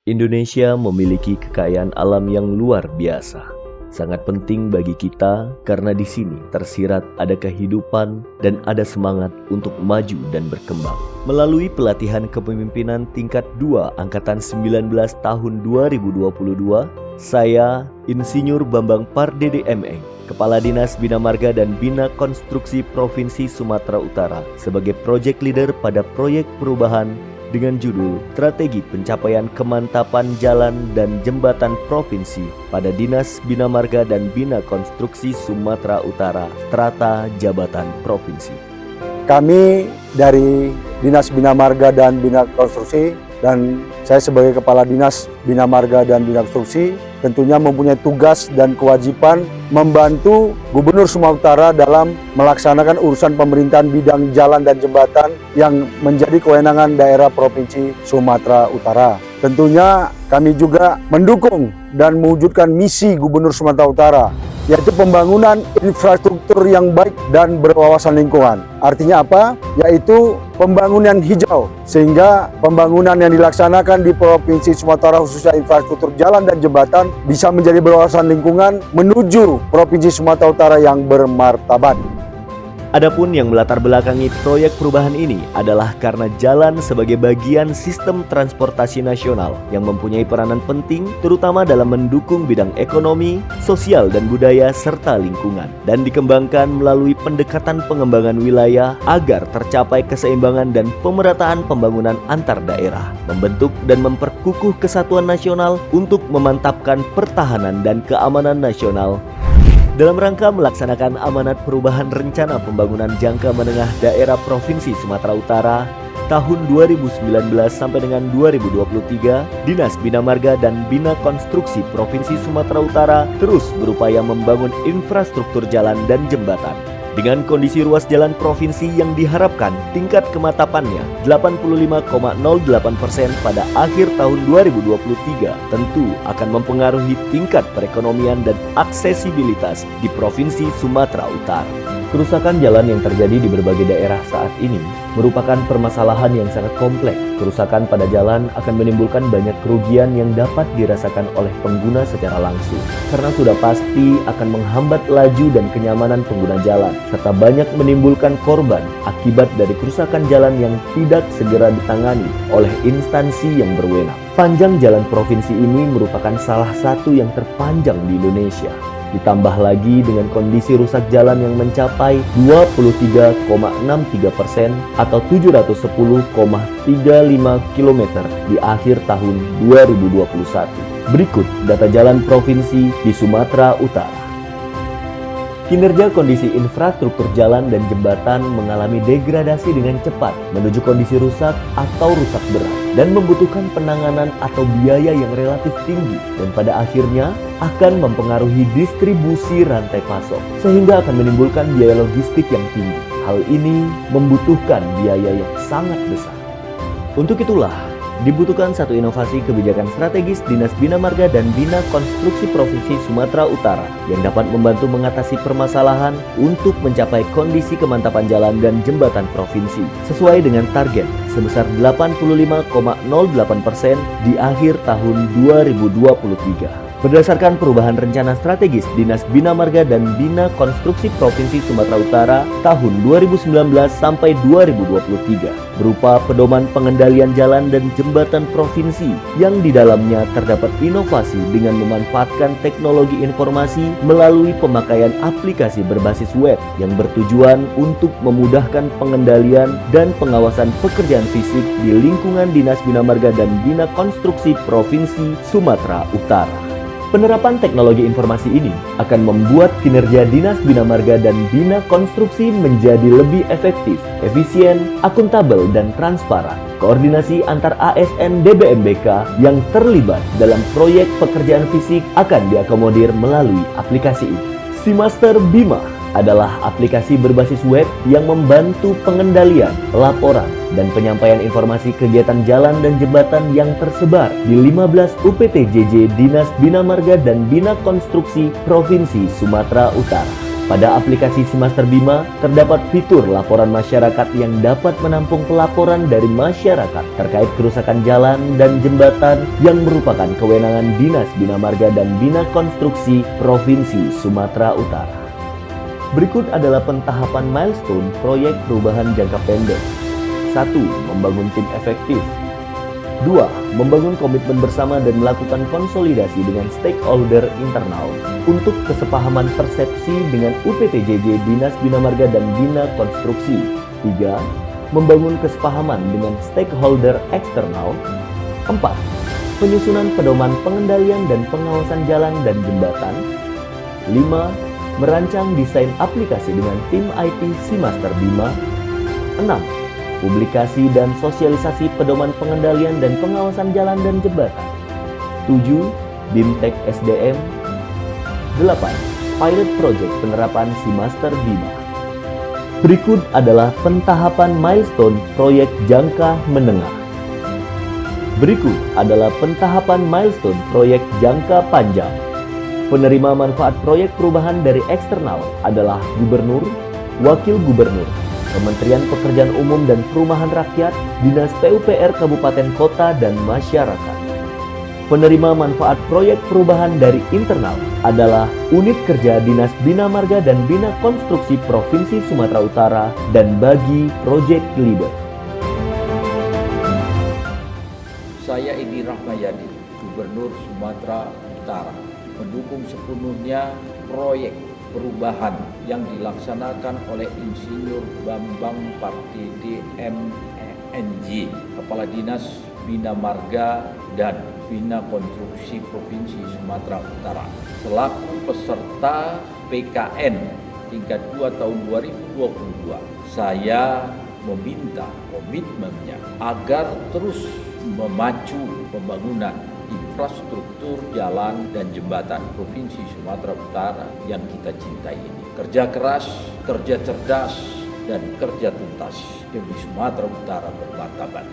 Indonesia memiliki kekayaan alam yang luar biasa. Sangat penting bagi kita karena di sini tersirat ada kehidupan dan ada semangat untuk maju dan berkembang. Melalui pelatihan kepemimpinan tingkat 2 Angkatan 19 tahun 2022, saya Insinyur Bambang Pardede M.Eng, Kepala Dinas Bina Marga dan Bina Konstruksi Provinsi Sumatera Utara sebagai Project Leader pada proyek perubahan dengan judul Strategi Pencapaian Kemantapan Jalan dan Jembatan Provinsi pada Dinas Bina Marga dan Bina Konstruksi Sumatera Utara, Strata Jabatan Provinsi. Kami dari Dinas Bina Marga dan Bina Konstruksi dan saya sebagai Kepala Dinas Bina Marga dan Bina Konstruksi tentunya mempunyai tugas dan kewajiban membantu Gubernur Sumatera Utara dalam melaksanakan urusan pemerintahan bidang jalan dan jembatan yang menjadi kewenangan daerah Provinsi Sumatera Utara. Tentunya kami juga mendukung dan mewujudkan misi Gubernur Sumatera Utara, yaitu pembangunan infrastruktur yang baik dan berwawasan lingkungan. Artinya apa? Yaitu pembangunan hijau, sehingga pembangunan yang dilaksanakan di Provinsi Sumatera khususnya infrastruktur jalan dan jembatan bisa menjadi berwawasan lingkungan menuju Provinsi Sumatera Utara yang bermartabat. Adapun yang melatar belakangi proyek perubahan ini adalah karena jalan sebagai bagian sistem transportasi nasional yang mempunyai peranan penting terutama dalam mendukung bidang ekonomi, sosial dan budaya serta lingkungan dan dikembangkan melalui pendekatan pengembangan wilayah agar tercapai keseimbangan dan pemerataan pembangunan antar daerah, membentuk dan memperkukuh kesatuan nasional untuk memantapkan pertahanan dan keamanan nasional. Dalam rangka melaksanakan amanat perubahan rencana pembangunan jangka menengah daerah Provinsi Sumatera Utara tahun 2019 sampai dengan 2023, Dinas Bina Marga dan Bina Konstruksi Provinsi Sumatera Utara terus berupaya membangun infrastruktur jalan dan jembatan. Dengan kondisi ruas jalan provinsi yang diharapkan tingkat kemantapannya 85,08% pada akhir tahun 2023 tentu akan mempengaruhi tingkat perekonomian dan aksesibilitas di Provinsi Sumatera Utara. Kerusakan jalan yang terjadi di berbagai daerah saat ini merupakan permasalahan yang sangat kompleks. Kerusakan pada jalan akan menimbulkan banyak kerugian yang dapat dirasakan oleh pengguna secara langsung, karena sudah pasti akan menghambat laju dan kenyamanan pengguna jalan, serta banyak menimbulkan korban akibat dari kerusakan jalan yang tidak segera ditangani oleh instansi yang berwenang. Panjang jalan provinsi ini merupakan salah satu yang terpanjang di Indonesia. Ditambah lagi dengan kondisi rusak jalan yang mencapai 23,63% atau 710,35 km di akhir tahun 2021. Berikut data jalan provinsi di Sumatera Utara. Kinerja kondisi infrastruktur jalan dan jembatan mengalami degradasi dengan cepat menuju kondisi rusak atau rusak berat dan membutuhkan penanganan atau biaya yang relatif tinggi dan pada akhirnya akan mempengaruhi distribusi rantai pasok sehingga akan menimbulkan biaya logistik yang tinggi. Hal ini membutuhkan biaya yang sangat besar. Untuk itulah dibutuhkan satu inovasi kebijakan strategis Dinas Bina Marga dan Bina Konstruksi Provinsi Sumatera Utara yang dapat membantu mengatasi permasalahan untuk mencapai kondisi kemantapan jalan dan jembatan provinsi sesuai dengan target sebesar 85,08% di akhir tahun 2023. Berdasarkan perubahan rencana strategis Dinas Bina Marga dan Bina Konstruksi Provinsi Sumatera Utara tahun 2019 sampai 2023 berupa pedoman pengendalian jalan dan jembatan provinsi yang di dalamnya terdapat inovasi dengan memanfaatkan teknologi informasi melalui pemakaian aplikasi berbasis web yang bertujuan untuk memudahkan pengendalian dan pengawasan pekerjaan fisik di lingkungan Dinas Bina Marga dan Bina Konstruksi Provinsi Sumatera Utara. Penerapan teknologi informasi ini akan membuat kinerja Dinas Bina Marga dan Bina Konstruksi menjadi lebih efektif, efisien, akuntabel, dan transparan. Koordinasi antar ASN DBMBK yang terlibat dalam proyek pekerjaan fisik akan diakomodir melalui aplikasi ini. Seamaster Bima adalah aplikasi berbasis web yang membantu pengendalian, laporan, dan penyampaian informasi kegiatan jalan dan jembatan yang tersebar di 15 UPTJJ Dinas Bina Marga dan Bina Konstruksi Provinsi Sumatera Utara. Pada aplikasi SeaMaster Bima, terdapat fitur laporan masyarakat yang dapat menampung pelaporan dari masyarakat terkait kerusakan jalan dan jembatan yang merupakan kewenangan Dinas Bina Marga dan Bina Konstruksi Provinsi Sumatera Utara. Berikut adalah pentahapan milestone proyek perubahan jangka pendek. 1. Membangun tim efektif. 2. Membangun komitmen bersama dan melakukan konsolidasi dengan stakeholder internal untuk kesepahaman persepsi dengan UPTJJ Dinas Bina Marga dan Bina Konstruksi. 3. Membangun kesepahaman dengan stakeholder eksternal. 4. Penyusunan pedoman pengendalian dan pengawasan jalan dan jembatan. 5. Merancang desain aplikasi dengan tim IT SeaMaster Bima. 6. Publikasi dan sosialisasi pedoman pengendalian dan pengawasan jalan dan jembatan. 7. BIMTEK SDM. 8. Pilot Project penerapan SeaMaster Bima. Berikut adalah pentahapan milestone proyek jangka menengah. Berikut adalah pentahapan milestone proyek jangka panjang. Penerima manfaat proyek perubahan dari eksternal adalah Gubernur, Wakil Gubernur, Kementerian Pekerjaan Umum dan Perumahan Rakyat, Dinas PUPR Kabupaten Kota dan Masyarakat. Penerima manfaat proyek perubahan dari internal adalah Unit Kerja Dinas Bina Marga dan Bina Konstruksi Provinsi Sumatera Utara dan bagi Project Leader. Saya Edi Rahmayadi, Gubernur Sumatera Utara, mendukung sepenuhnya proyek perubahan yang dilaksanakan oleh Insinyur Bambang Partidi MENJ, Kepala Dinas Bina Marga dan Bina Konstruksi Provinsi Sumatera Utara, selaku peserta PKN tingkat 2 tahun 2022. Saya meminta komitmennya agar terus memacu pembangunan infrastruktur jalan dan jembatan Provinsi Sumatera Utara yang kita cintai ini. Kerja keras, kerja cerdas, dan kerja tuntas demi Sumatera Utara bermartabat.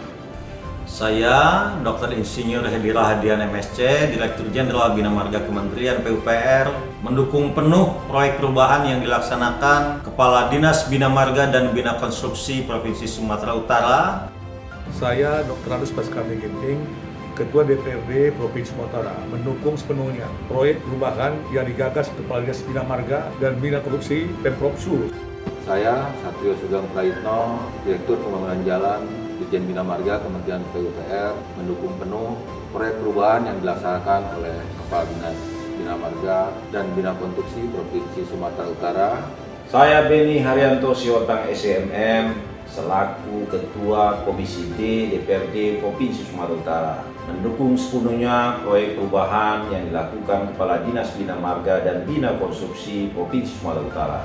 Saya Dr. Insinyur Hedi Rahadian MSc, Direktur Jenderal Bina Marga Kementerian PUPR, mendukung penuh proyek perubahan yang dilaksanakan Kepala Dinas Bina Marga dan Bina Konstruksi Provinsi Sumatera Utara. Saya Dr. Anus Baskara Ginting, Ketua DPRD Provinsi Sumatera Utara, mendukung sepenuhnya proyek perubahan yang digagas Kepala Dinas Bina Marga dan Bina Konstruksi Pemprov Sul. Saya Satrio Sugeng Praitno, Direktur Pembangunan Jalan Ditjen Bina Marga Kementerian PUPR, mendukung penuh proyek perubahan yang dilaksanakan oleh Kepala Dinas Bina Marga dan Bina Konstruksi Provinsi Sumatera Utara. Saya Beni Haryanto Siotang SEMM, selaku Ketua Komisi D DPRD Provinsi Sumatera Utara, mendukung sepenuhnya proyek perubahan yang dilakukan Kepala Dinas Bina Marga dan Bina Konstruksi Provinsi Sumatera Utara.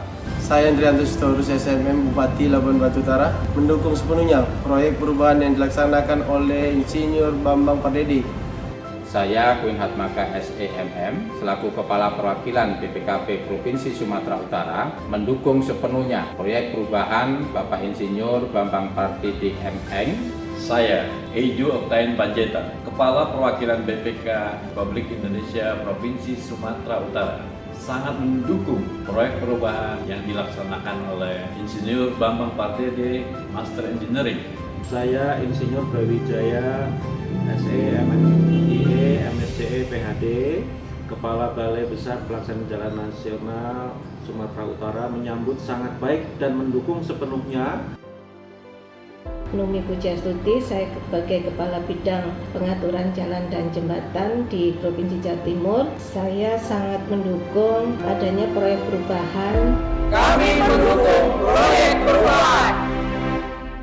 Saya Andrianto Sitorus SMM Bupati Labuan Batu Utara, mendukung sepenuhnya proyek perubahan yang dilaksanakan oleh Insinyur Bambang Partidi. Saya Queen Hatmaka SEMM, selaku Kepala Perwakilan BPKP Provinsi Sumatera Utara, mendukung sepenuhnya proyek perubahan Bapak Insinyur Bambang Partidi MN. Saya Eju Oktaen Panjaitan, Kepala Perwakilan BPK Republik Indonesia Provinsi Sumatera Utara, sangat mendukung proyek perubahan yang dilaksanakan oleh Insinyur Bambang Partidi Master Engineering. Saya Insinyur Brawijaya SEMMIE MSCE PHD, Kepala Balai Besar Pelaksanaan Jalan Nasional Sumatera Utara, menyambut sangat baik dan mendukung sepenuhnya. Numi Pujastuti, saya sebagai Kepala Bidang Pengaturan Jalan dan Jembatan di Provinsi Jawa Timur. Saya sangat mendukung adanya proyek perubahan. Kami mendukung